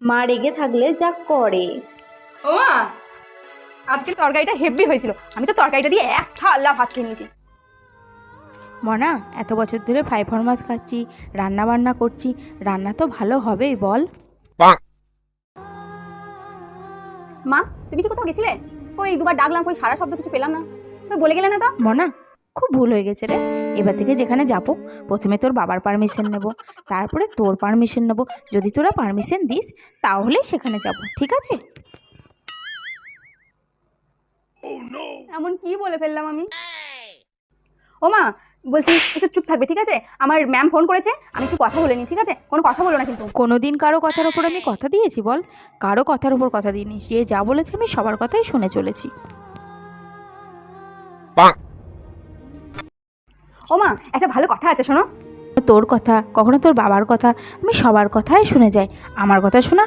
মা রেগে থাকলে যা করে। ও মা, আজকে তরকারিটা হেভি হয়েছিল, আমি তো তরকারিটা দিয়ে এক থালা ভাত খেয়ে নিয়েছি। মনা, এত বছর ধরে ফ্রাই ফরমাস খাচ্ছি, রান্না বান্না করছি, রান্না তো ভালো হবেই বল। মা, তুমি কি কোথাও গেছিলে? ওই দুবার ডাকলাম, ওই সারা শব্দ কিছু পেলাম না, তুমি বলে গেলে না তো? মনা, খুব ভুল হয়ে গেছে রে। এবার থেকে যেখানে যাবো প্রথমে তোর বাবার পারমিশন নেব, তারপরে তোর পারমিশন নেব। যদি তোরা পারমিশন দিস তাহলে সেখানে যাব, ঠিক আছে? এমন কি বলে ফেললাম আমি? ও মা, বলছি একটু চুপ থাকবে, ঠিক আছে? আমার ম্যাম ফোন করেছে, আমি একটু কথা বলে নিই, ঠিক আছে? কোনো কথা বলো না কিন্তু। কোনোদিন কারো কথার ওপর আমি কথা দিয়েছি বল? কারো কথার ওপর কথা দিইনি। সে যা বলেছে আমি সবার কথাই শুনে চলেছি। ও মা, একটা ভালো কথা আছে, শোনো। তোর কথা, কখনো তোর বাবার কথা, আমি সবার কথাই শুনে যাই। আমার কথা শোনা